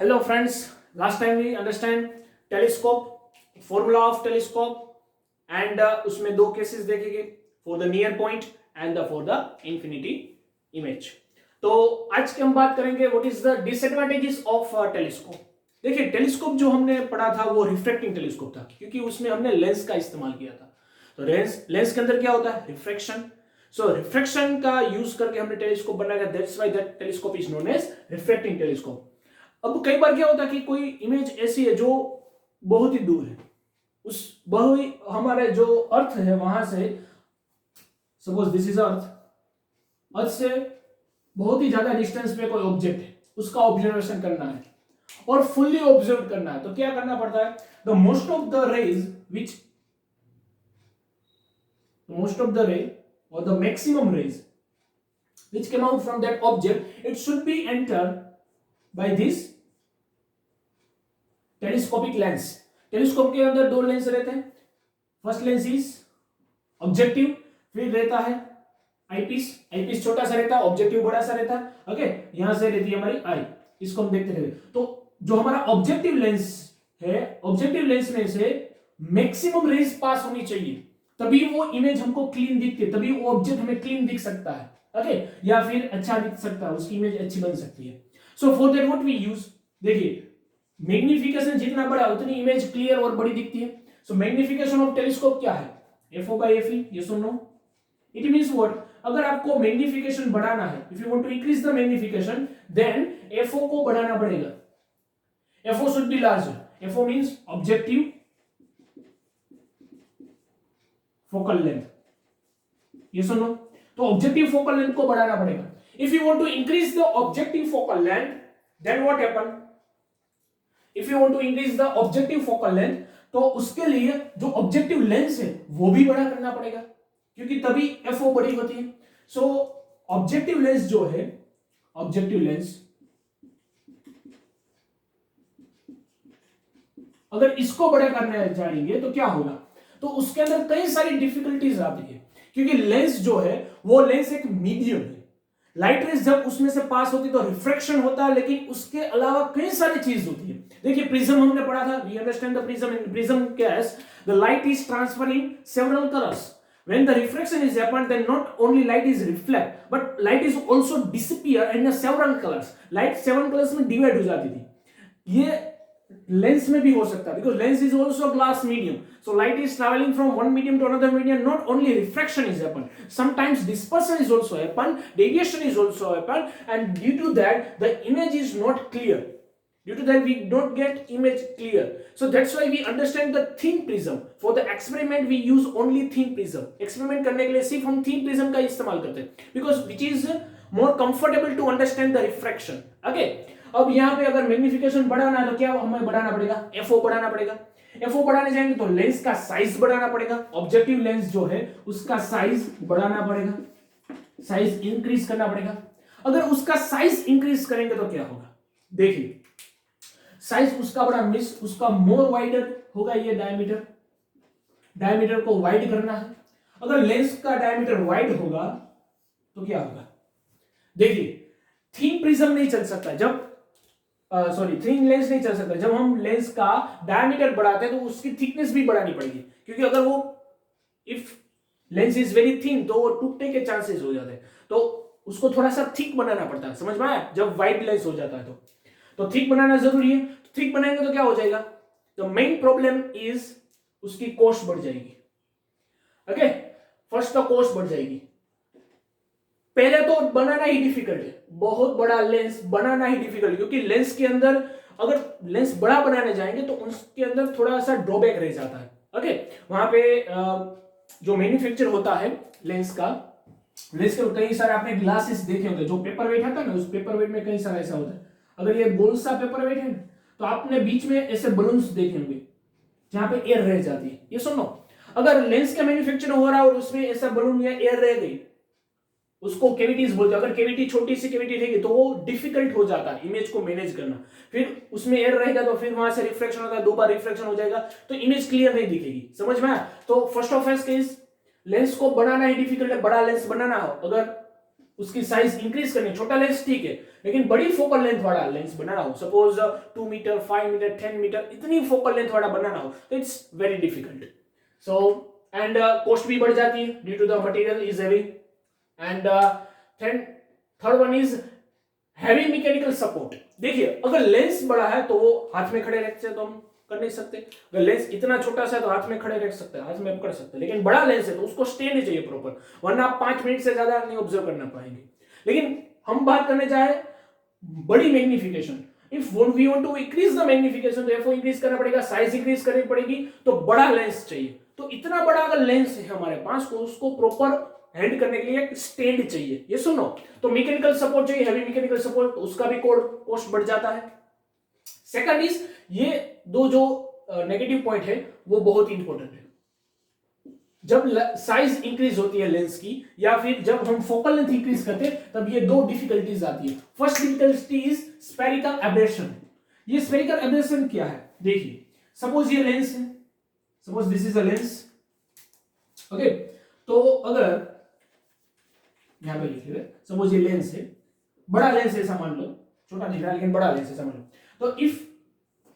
Hello friends, last time we understand telescope, formula of telescope and उसमें दो cases देखेंगे for the near point and for the infinity image. तो आज के हम बात करेंगे what is the disadvantages of telescope. देखिए टेलीस्कोप जो हमने पढ़ा था वो रिफ्रैक्टिंग टेलीस्कोप था क्योंकि उसमें हमने लेंस का इस्तेमाल किया था. तो लेंस के अंदर क्या होता है रिफ्रैक्शन. सो रिफ्रैक्शन का यूज करके हमने टेलीस्कोप बनाया. That's why that telescope is known as refracting telescope. अब कई बार क्या होता है कि कोई इमेज ऐसी है जो बहुत ही दूर है, उस बहुत हमारे जो अर्थ है वहां से, सपोज दिस इज अर्थ से बहुत ही ज्यादा डिस्टेंस पे कोई ऑब्जेक्ट है, उसका ऑब्जर्वेशन करना है और फुल्ली ऑब्जर्व करना है. तो क्या करना पड़ता है, द मोस्ट ऑफ द रे or the maximum rays which came out from that object, it should be entered by this telescopic lens. Telescope के अंदर दो लेंस रहते हैं. फर्स्ट लेंस इज ऑब्जेक्टिव, फिर रहता है आईपीस. आईपीस छोटा सा रहता है, ऑब्जेक्टिव बड़ा सा रहता है. ओके, यहां से रहती है हमारी आई, इसको हम देखते रहते. तो जो हमारा ऑब्जेक्टिव लेंस है, ऑब्जेक्टिव लेंस में से मैक्सिमम रेज पास होनी चाहिए, तभी वो इमेज हमको क्लीन दिखती है, तभी वो ऑब्जेक्ट हमें क्लीन दिख सकता है. ओके, या फिर अच्छा दिख सकता है, उसकी इमेज अच्छी बन सकती है. So for that what we use, देखिए मैग्निफिकेशन जितना बड़ा उतनी इमेज क्लियर और बड़ी दिखती है. सो मैग्निफिकेशन ऑफ टेलीस्कोप क्या है, FO by FE, यस और नो. इट मींस व्हाट, अगर आपको मैग्निफिकेशन बढ़ाना है, if you want to increase the magnification, then FO को बढ़ाना पड़ेगा. FO should be larger. FO means objective focal length, yes और नो. तो ऑब्जेक्टिव फोकल लेंथ को बढ़ाना पड़ेगा. If you want to increase the objective focal length, then what happen, if you want to increase the objective focal length, तो उसके लिए जो objective lens है वो भी बड़ा करना पड़ेगा, क्योंकि तभी FO बड़ी होती है. सो ऑब्जेक्टिव लेंस जो है, ऑब्जेक्टिव लेंस अगर इसको बड़ा करना चाहेंगे तो क्या होगा, तो उसके अंदर कई सारी डिफिकल्टीज आती है, क्योंकि लेंस जो है वो लेंस एक मीडियम है. लाइट रेज जब उसमें से पास होती है तो रिफ्रैक्शन होता है, लेकिन उसके अलावा कई सारी चीज होती है. देखिए प्रिज्म हमने पढ़ा था, we understand the prism. In prism case the light is transferring several colours. when the refraction is happened, then not only light is reflect, but light is also disappear in the several colors. light 7 colours में divide हो जाती थी. ये lens में भी हो सकता है, because lens is also glass medium. So light is travelling from one medium to another medium. Not only refraction is happen, sometimes dispersion is also happen, deviation is also happen, and due to that the image is not clear. Due to that we don't get image clear. So that's why we understand the thin prism. For the experiment we use only thin prism. Experiment करने के लिए सिर्फ हम thin prism का इस्तेमाल करते हैं, because which is more comfortable to understand the refraction. Okay. अब यहाँ पे अगर मैग्निफिकेशन बढ़ाना है तो क्या हमें बढ़ाना पड़ेगा, FO बढ़ाना पड़ेगा. FO बढ़ाने जाएंगे तो लेंस का साइज बढ़ाना पड़ेगा. ऑब्जेक्टिव लेंस जो है उसका साइज बढ़ाना पड़ेगा, साइज इंक्रीज करना पड़ेगा. अगर उसका साइज इंक्रीज करेंगे तो क्या होगा, देखिए साइज उसका बड़ा मिस, उसका मोर वाइडर होगा. ये डायमीटर को वाइड करना है. अगर लेंस का डायमीटर वाइड होगा तो क्या होगा, देखिए थिन प्रिज्म नहीं चल सकता जब थिन लेंस नहीं चल सकता. जब हम लेंस का डायमीटर बढ़ाते हैं तो उसकी थिकनेस भी बढ़ानी पड़ेगी, क्योंकि अगर वो if lens is very thin तो वो टूटने के चांसेस हो जाते हैं. तो उसको थोड़ा सा थिक बनाना पड़ता है, समझ में आया. जब वाइड लेंस हो जाता है तो थिक बनाना जरूरी है. तो थिक बनाएंगे तो क्या हो जाएगा, द मेन प्रॉब्लम इज उसकी कॉस्ट बढ़ जाएगी. ओके, फर्स्ट तो कॉस्ट बढ़ जाएगी. पहले तो बनाना ही डिफिकल्ट है, बहुत बड़ा लेंस बनाना ही डिफिकल्ट, क्योंकि लेंस के अंदर अगर लेंस बड़ा बनाने जाएंगे तो उसके अंदर थोड़ा सा ड्रॉबैक रह जाता है. ओके, वहां पे जो मैन्युफैक्चर होता है लेंस के कई सारे आपने ग्लासेस देखे होंगे, जो पेपर वेट आता है ना, उस पेपर वेट में कई सारा ऐसा होता है. अगर ये गोल सा पेपर वेट है तो आपने बीच में ऐसे बलून्स देखे होंगे जहां पे एयर रह जाती है. ये सुनो, अगर लेंस का मैन्युफैक्चर हो रहा है और उसमें ऐसा बलून या एयर रह गई, उसको कैविटीज बोलते हैं. अगर कैविटी छोटी सी कैविटी रहेगी तो वो डिफिकल्ट हो जाता है इमेज को मैनेज करना. फिर उसमें एयर रहेगा तो फिर वहां से रिफ्लेक्शन होता है, 2 बार रिफ्लेक्शन हो जाएगा तो इमेज क्लियर नहीं दिखेगी. समझ में आया. तो फर्स्ट ऑफ केस लेंस को बनाना ही डिफिकल्ट है. बड़ा लेंस बनाना हो, अगर उसकी साइज इंक्रीज करनी, छोटा लेंस ठीक है, लेकिन बड़ी फोकल लेंथ वाला लेंस बनाना हो, सपोज 2 मीटर, 5 मीटर, 10 मीटर, इतनी फोकल लेंथ वाला बनाना हो तो it's very difficult. So and cost भी बढ़ जाती है due to the material is heavy. And third one is heavy mechanical support. देखिए अगर लेंस बड़ा है तो वो हाथ में खड़े रखते हैं तो हम कर नहीं सकते, अगर लेंस इतना छोटा सा है तो हाथ में खड़े रख सकते हैं, हाथ में पकड़ सकते हैं, लेकिन बड़ा लेंस है तो उसको स्टैंड चाहिए प्रॉपर, वरना आप 5 मिनट से ज्यादा नहीं ऑब्जर्व करना पाएंगे. लेकिन हम बात करने चाहे बड़ी magnification, if we want to increase the magnification तो एफओ इंक्रीज करना पड़ेगा, साइज इंक्रीज करनी पड़ेगी, तो बड़ा लेंस चाहिए. तो इतना बड़ा अगर लेंस है हमारे पास तो उसको प्रॉपर हैंड करने के लिए एक स्टैंड चाहिए. ये सुनो, तो मैकेनिकल सपोर्ट चाहिए, हैवी मैकेनिकल सपोर्ट, तो उसका भी कॉस्ट बढ़ जाता है. सेकंड इज ये दो जो नेगेटिव पॉइंट है वो बहुत इंपॉर्टेंट है. जब साइज इंक्रीज होती है लेंस की या फिर जब हम फोकल लेंथ इंक्रीज करते हैं तब ये दो डिफिकल्टीज आती है. First difficulty is spherical aberration. ये स्फेरिकल एब्रेशन क्या है? देखिए सपोज ये लेंस है, suppose this is a lens, okay. तो अगर यहां पे लिखिए सपोज ये लेंस है, बड़ा लेंस है ऐसा मान लो, छोटा दिख रहा है लेकिन बड़ा लेंस है ऐसा मान लो. तो if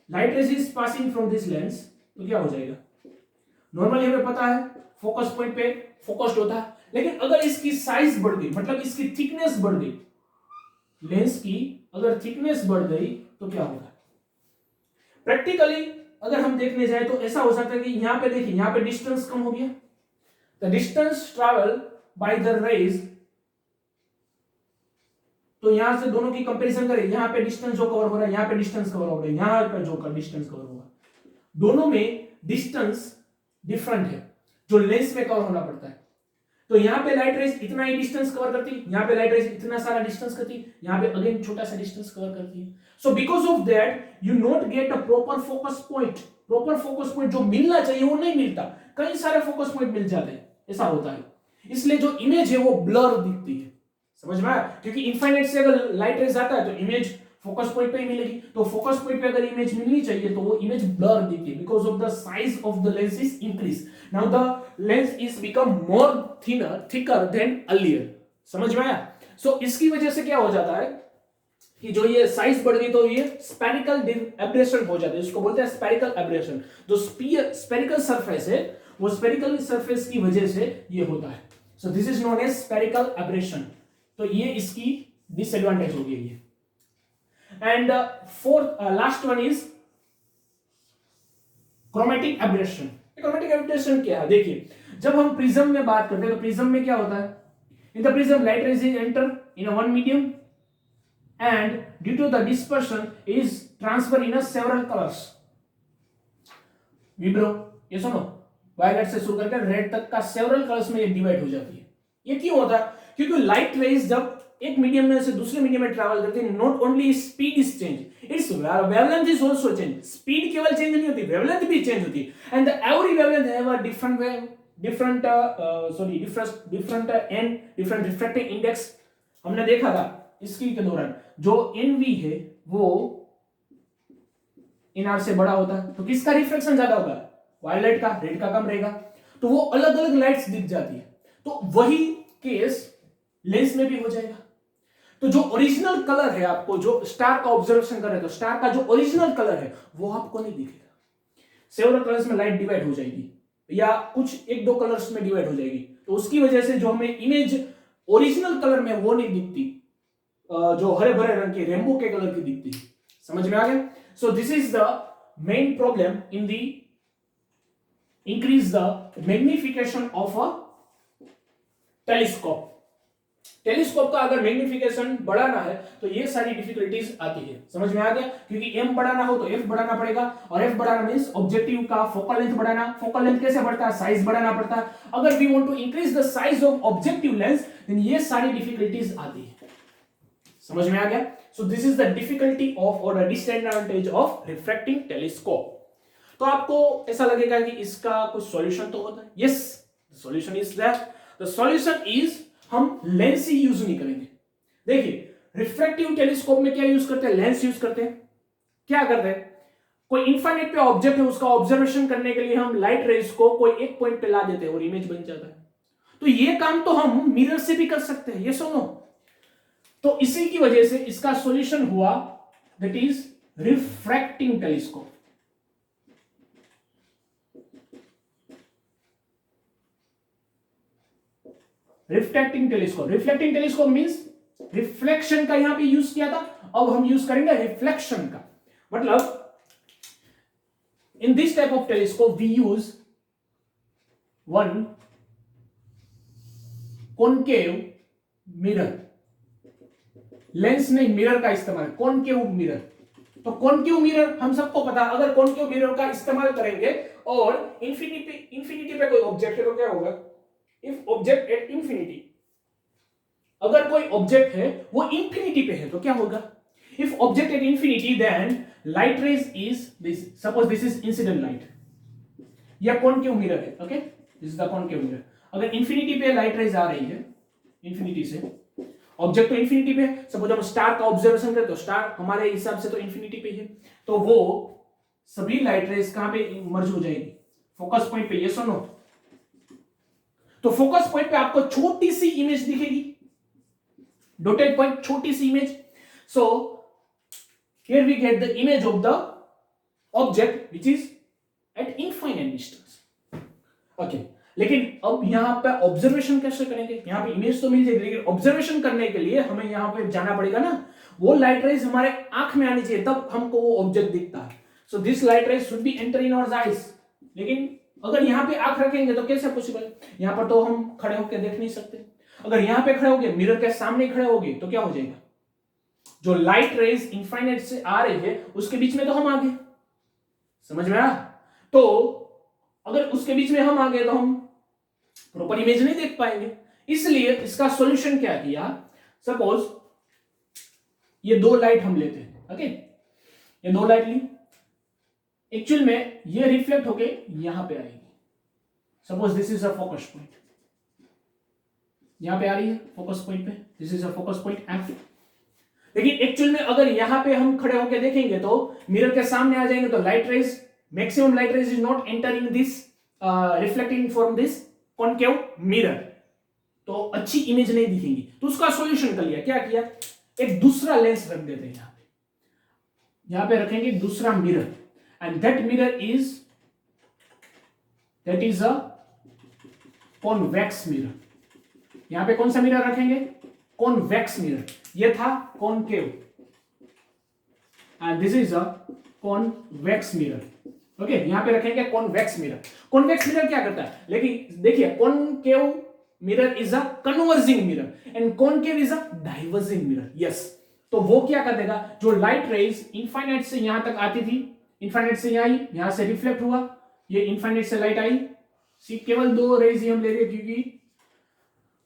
light rays is passing from this lens तो क्या हो जाएगा? नॉर्मली हमें पता है फोकस पॉइंट पे फोकस्ड होता है, लेकिन अगर इसकी साइज बढ़ गई, मतलब इसकी थिकनेस बढ़ गई, लेंस की अगर थिकनेस बढ़ गई तो क्या होगा? प्रैक्टिकली अगर हम देखने जाए तो ऐसा हो सकता है कि यहां पे देखिए, यहां पे डिस्टेंस कम हो गया, the distance travel by the rays. तो यहां से दोनों की कंपैरिजन करें, यहां पे डिस्टेंस जो कवर हो रहा है, यहां पे डिस्टेंस कवर हो रहा है, यहां पे जो डिस्टेंस कवर होगा, दोनों में डिस्टेंस डिफरेंट है जो लेंस में कवर होना पड़ता है. तो यहां पे लाइट रेज इतना ही डिस्टेंस कवर करती है, यहां पे लाइट रेज इतना सारा डिस्टेंस करती है, यहां पे अगेन छोटा सा डिस्टेंस कवर करती है. So because of that you not get a proper focus point. Proper focus point जो मिलना चाहिए वो नहीं मिलता, कई सारे फोकस पॉइंट मिल जाते हैं, ऐसा होता है. इसलिए जो इमेज है वो ब्लर दिखती है. समझ में आया? क्योंकि इनफाइनाइट से अगर लाइट रेज आता है तो इमेज फोकस पॉइंट पे ही मिलेगी, तो फोकस पॉइंट पे अगर इमेज मिलनी चाहिए तो वो इमेज ब्लर दिखती है because of the size of the lens is increase. Now the lens is become more thicker than earlier. समझ में आया? सो इसकी वजह से क्या हो जाता है कि जो ये साइज बढ़ गई तो ये स्फेरिकल एब्रेशन हो जाता है, इसको बोलते हैं स्फेरिकल एब्रेशन. जो स्फेरिकल सरफेस है वो स्फेरिकल सरफेस की वजह से ये होता है. So this is known as spherical aberration. तो ये इसकी डिसएडवांटेज होगी ये. And fourth last one is chromatic aberration. Chromatic aberration क्या है? देखिए जब हम प्रिज्म में बात करते हैं तो प्रिज्म में क्या होता है? In the prism light rays enter in one medium and due to the dispersion is transfer in a several colors. विब्रो ये सुनो, वायलेट से शुरू करके रेड तक का सेवरल कलर्स में ये डिवाइड हो जाती है. ये क्यों होता है? क्योंकि लाइट रेज जब एक मीडियम में से दूसरे मीडियम में ट्रैवल करती है, not only speed is change, it's wavelength is also change. Speed केवल चेंज नहीं होती, वेवलेंथ भी चेंज होती है. And every wavelength have a different wave, different and different refractive index. हमने देखा था इसकी के दौरान जो NV है वो NR से बड़ा होता है, तो किसका रिफ्लेक्शन ज्यादा होगा? वायलेट का, रेड का कम रहेगा, तो वो अलग अलग लाइट्स दिख जाती है. तो वही केस लेंस में भी हो जाएगा. तो जो ओरिजिनल कलर है, आपको जो स्टार का ऑब्जर्वेशन कर रहे हो, स्टार का जो ओरिजिनल कलर है वो आपको नहीं दिखेगा. सेवरल कलर्स में लाइट डिवाइड हो जाएगी या कुछ एक दो कलर्स में डिवाइड हो जाएगी, तो उसकी वजह से जो हमें इमेज ओरिजिनल कलर में वो नहीं दिखती, जो हरे भरे रंग के रेनबो के कलर की दिखती है. समझ में आ गया? So this is the main problem in the increase the magnification of a telescope. Telescope का अगर मैग्निफिकेशन बढ़ाना है तो ये सारी डिफिकल्टीज आती है. समझ में आ गया? क्योंकि m बढ़ाना हो तो f बढ़ाना पड़ेगा, और f बढ़ाना मींस ऑब्जेक्टिव का फोकल लेंथ बढ़ाना. फोकल लेंथ कैसे बढ़ता है? साइज बढ़ाना पड़ता है. अगर we want to increase the size of objective lens then ये सारी डिफिकल्टीज आती है. समझ में आ गया? So this is the difficulty of और the disadvantage of refracting telescope. तो आपको ऐसा लगेगा कि इसका कुछ सॉल्यूशन तो होता है. Yes, the solution is that. The solution is हम लेंस ही यूज नहीं करेंगे. देखिए रिफ्रैक्टिव टेलीस्कोप में क्या यूज करते हैं? लेंस यूज करते हैं. क्या करते हैं? कोई इनफाइनाइट पे ऑब्जेक्ट है उसका ऑब्जर्वेशन करने के लिए हम लाइट रेज को कोई एक पॉइंट पे ला देते हैं और इमेज बन जाता है. तो ये काम तो हम मिरर से भी कर सकते हैं. ये सुनो, तो इसी की वजह से इसका सॉल्यूशन हुआ, that is refracting telescope. Refracting telescope, reflecting telescope means reflection का यहां पे यूज किया था, अब हम यूज करेंगे रिफ्लेक्शन का। मतलब in this type of telescope we use one concave mirror, lens नहीं मिरर का इस्तेमाल, कॉनकेव मिरर। तो कॉनकेव मिरर हम सबको पता, अगर कॉनकेव मिरर का इस्तेमाल करेंगे और इंफिनिटी पे कोई ऑब्जेक्ट है तो क्या होगा, इफ ऑब्जेक्ट एट इंफिनिटी, अगर कोई ऑब्जेक्ट है वो इंफिनिटी पे है तो क्या होगा, if object at infinity then light rays is this, suppose this is incident light, या कॉनकेव मिरर है, okay this is the concave mirror. अगर इंफिनिटी पे लाइट रेज आ रही है, इंफिनिटी से, ऑब्जेक्ट तो इंफिनिटी पे है, सपोज हम स्टार का ऑब्जर्वेशन करें तो स्टार हमारे हिसाब से तो इंफिनिटी पे है, तो वो सभी लाइट रेज कहां पे मर्ज हो जाएगी, फोकस पॉइंट पे, यस और नो। तो फोकस पॉइंट पे आपको छोटी सी इमेज दिखेगी, डॉटेड पॉइंट, छोटी सी image. So here we get the image of the object which is at infinite distance, okay. लेकिन अब यहां पे ऑब्जर्वेशन कैसे करेंगे, यहां पे इमेज तो मिल जाएगी, लेकिन ऑब्जर्वेशन करने के लिए हमें यहां पे जाना पड़ेगा ना, वो लाइट रेज हमारे आंख में आनी चाहिए, तब हमको वो ऑब्जेक्ट दिखता है। So this light rays should be enter in our eyes. लेकिन अगर यहां पे आंख रखेंगे तो कैसे पॉसिबल, यहां पर तो हम खड़े होकर देख नहीं सकते। अगर यहां पे खड़े होगे, मिरर के सामने खड़े होगे तो क्या हो जाएगा, जो लाइट रेज इनफाइनाइट से आ रही है उसके बीच में तो हम आ गए, समझ में आया। तो अगर उसके बीच में हम आ गए तो हम प्रॉपर इमेज नहीं देख पाएंगे, इसलिए इसका सॉल्यूशन क्या किया, सपोज ये दो लाइट हम लेते हैं, ओके, ये दो लाइट ली, एक्चुअल में ये रिफ्लेक्ट होके यहां पे आएगी, suppose this is a focus point, यहां पे आ रही है फोकस पॉइंट पे, this is a focus point F. लेकिन एक्चुअल में अगर यहां पे हम खड़े होकर देखेंगे तो मिरर के सामने आ जाएंगे, तो light rays, maximum light rays is not entering this, reflecting from this concave mirror, तो अच्छी इमेज नहीं दिखेगी। तो उसका सॉल्यूशन कर लिया, क्या किया, एक दूसरा लेंस रख देते हैं यहां पे रखेंगे दूसरा mirror, and that mirror is a convex mirror. यहां पे कौन सा मिरर रखेंगे, कॉन्वेक्स मिरर, ये था concave and this is a convex mirror, okay. यहां पे रखेंगे कॉन्वेक्स मिरर। कॉन्वेक्स मिरर क्या करता है, लेकिन देखिए concave mirror is a converging mirror and concave is a diverging mirror, yes. तो वो क्या कर देगा, जो लाइट रेज इनफाइनाइट से यहां तक आती थी, इनफाइनाइट से यहां से रिफ्लेक्ट हुआ, ये इनफाइनाइट से लाइट आई, केवल दो रेज ही हम ले रहे क्योंकि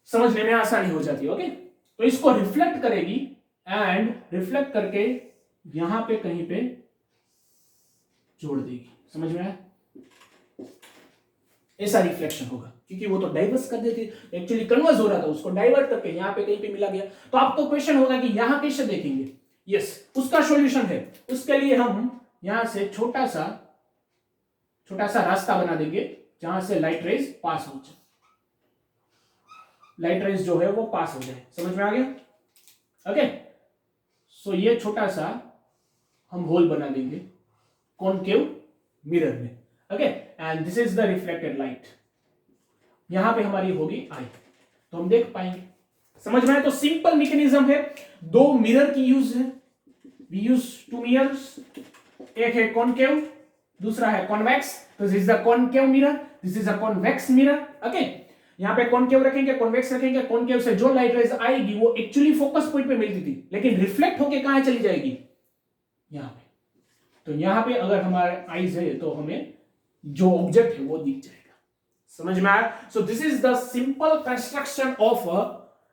समझने में आसानी हो जाती है, ओके। तो इसको रिफ्लेक्ट करेगी एंड रिफ्लेक्ट करके यहां पे कहीं पे जोड़ देगी, समझ में आया, ऐसा रिफ्लेक्शन होगा, क्योंकि वो तो डाइवर्स कर देती, एक्चुअली कन्वर्ज हो रहा था, उसको डाइवर्ट करके यहां पे कहीं पे मिला गया। तो आपको क्वेश्चन होगा कि यहां कैसे देखेंगे, यस, उसका सॉल्यूशन है। उसके लिए हम यहां से छोटा सा रास्ता बना देंगे जहां से लाइट रेज पास हो जाए, लाइट रेज जो है वो पास हो जाए, समझ में आ गया, ओके। सो ये छोटा सा हम होल बना देंगे कॉनकेव मिरर में, okay, and this is the reflected light, यहां पे हमारी होगी आई, तो हम देख पाएंगे, समझ में आए। तो सिंपल मैकेनिज्म है, दो मिरर की यूज है, वी यूज टू मिरर्स, एक है कॉनकेव, दूसरा है कॉन्वेक्स, तो this is the concave mirror, this is a convex mirror, okay. यहां पे कॉनकेव रखेंगे, कॉन्वेक्स रखेंगे, कॉनकेव से जो लाइट रेज आएगी वो एक्चुअली फोकस पॉइंट पे मिलती थी, लेकिन रिफ्लेक्ट होके कहां चली जाएगी, यहां पे। तो यहां पे अगर हमारे आईज है तो हमें जो ऑब्जेक्ट है वो दिख जाएगा, समझ में आया। सो this is the simple construction of a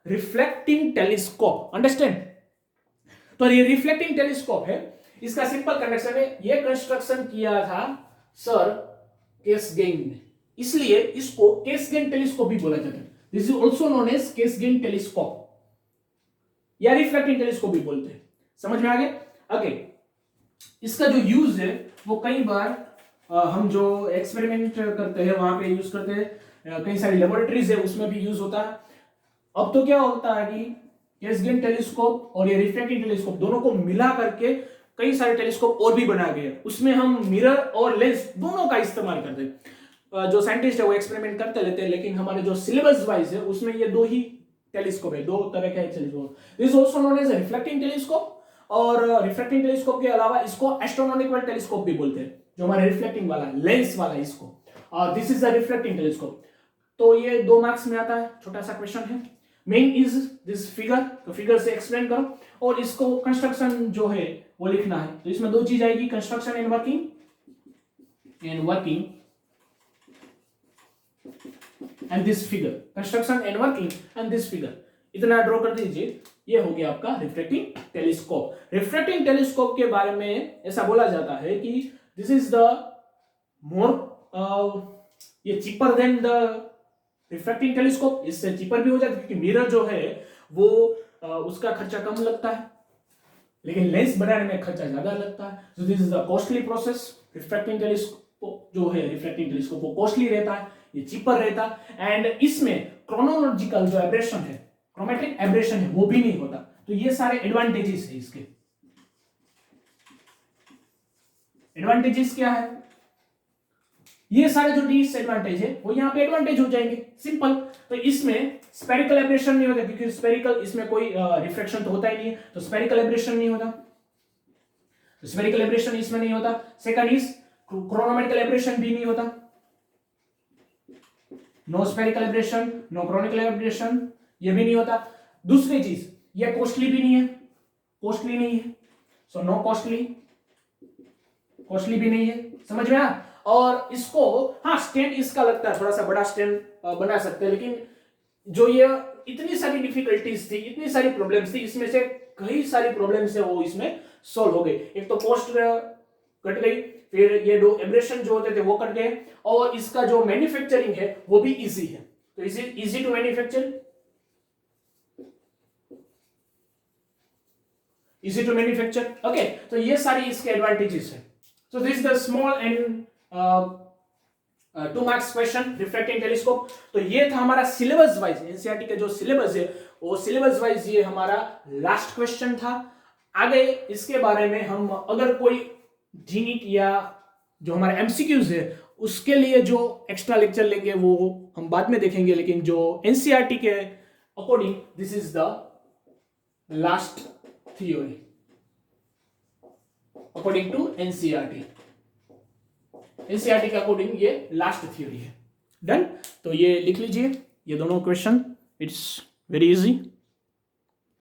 reflecting telescope, understand. तो ये रिफ्लेक्टिंग टेलीस्कोप है, इसका सिंपल कंस्ट्रक्शन है, ये कंस्ट्रक्शन किया था सर केसगेन ने, इसलिए इसको केसगेन टेलीस्कोप भी बोला जाता है, this is also known as Cassegrain telescope या रिफ्लेक्टिंग टेलीस्कोप भी बोलते हैं, समझ में आ गया, ओके। इसका जो यूज है वो कई बार हम जो एक्सपेरिमेंट करते हैं वहां पे यूज करते हैं, कई सारी लेबोरेटरीज है उसमें भी यूज होता है। अब तो क्या होता है कि कैसग्रेन टेलीस्कोप और ये रिफ्रैक्टिंग टेलीस्कोप दोनों को मिला करके कई सारे टेलीस्कोप और भी बनाए गए, उसमें हम मिरर और लेंस दोनों का इस्तेमाल करते हैं। जो साइंटिस्ट है वो एक्सपेरिमेंट करते लेते हैं, लेकिन हमारे जो सिलेबस वाइज है उसमें ये दो ही टेलीस्कोप है, दो तरह के telescope. This is also known as reflecting telescope, और रिफ्लेक्टिंग टेलीस्कोप के अलावा इसको एस्ट्रोनॉमिकल टेलीस्कोप भी बोलते हैं, जो हमारे रिफ्लेक्टिंग वाला लेंस वाला इसको। This is the reflecting telescope. तो ये 2 मार्क्स में आता है, छोटा सा क्वेश्चन है। मेन इज दिस फिगर, तो फिगर से एक्सप्लेन करो, और इसको कंस्ट्रक्शन जो है वो लिखना है। तो इसमें 2 चीज आएगी, construction and working and this figure, construction and working and this figure, इतना ड्रॉ कर दीजिए। ये हो गया आपका रिफ्लेक्टिंग टेलीस्कोप। रिफ्लेक्टिंग टेलीस्कोप के बारे में ऐसा बोला जाता है कि दिस इज द मोर ये cheaper than the reflecting telescope, इससे चीपर भी हो जाता है क्योंकि मिरर जो है वो उसका खर्चा कम लगता है, लेकिन लेंस बनाने में खर्चा ज्यादा लगता है। So this is the costly process. Reflecting telescope जो है, रिफ्लेक्टिंग टेलीस्कोप वो कॉस्टली रहता है, ये चीपर रहता है, एंड इसमें क्रोनोलॉजिकल जो एब्रेशन है, क्रोमेटिक एब्रेशन है, वो भी नहीं होता। तो ये सारे एडवांटेजेस है इसके। एडवांटेजेस क्या है? ये सारे जो डिसएडवांटेज है वो यहाँ पे एडवांटेज हो जाएंगे, सिंपल। तो इसमें स्फेरिकल एब्रेशन नहीं होता, क्योंकि स्फेरिकल इसमें कोई रिफ्लेक्शन तो होता ही नहीं है, तो स्फेरिकल एब्रेशन नहीं होता, तो स्फेरिकल एब्रेशन इसमें नहीं होता। सेकंड इज क्रोनोमेट्रिकल एब्रेशन भी नहीं होता, no spherical aberration, no chronical aberration, ये भी नहीं होता। दूसरी चीज, ये कॉस्टली भी नहीं है, कॉस्टली नहीं है, सो नो कॉस्टली, कॉस्टली भी नहीं है, समझ में आया। और इसको हाँ स्टैंड इसका लगता है, थोड़ा सा बड़ा स्टैंड बना सकते हैं, लेकिन जो ये इतनी सारी डिफिकल्टीज थी, इतनी सारी प्रॉब्लम्स थी, इसमें से कई सारी प्रॉब्लम्स है वो इसमें सॉल्व हो गई। एक तो कॉस्ट कट गई, फिर ये दो एब्रेशन जो होते थे वो कट गए, और इसका जो मैन्युफैक्चरिंग है वो भी इजी है। तो is it easy to manufacture, easy to manufacture, okay. तो ये सारी इसके एडवांटेजेस है। So this is the small and 2 marks question reflecting telescope. तो ये था हमारा सिलेबस वाइज, एनसीईआरटी का जो सिलेबस है वो सिलेबस वाइज ये हमारा लास्ट क्वेश्चन था। आगे इसके बारे में हम अगर कोई जीनीट या जो हमारा एमसीक्यूज है उसके लिए जो एक्स्ट्रा लेक्चर लेंगे वो हम बाद में देखेंगे, लेकिन जो एनसीईआरटी के according this is the last theory according to NCERT. NCERT के अकॉर्डिंग ये लास्ट थ्योरी है। डन। तो ये लिख लीजिए, ये दोनों क्वेश्चन, इट्स वेरी इजी।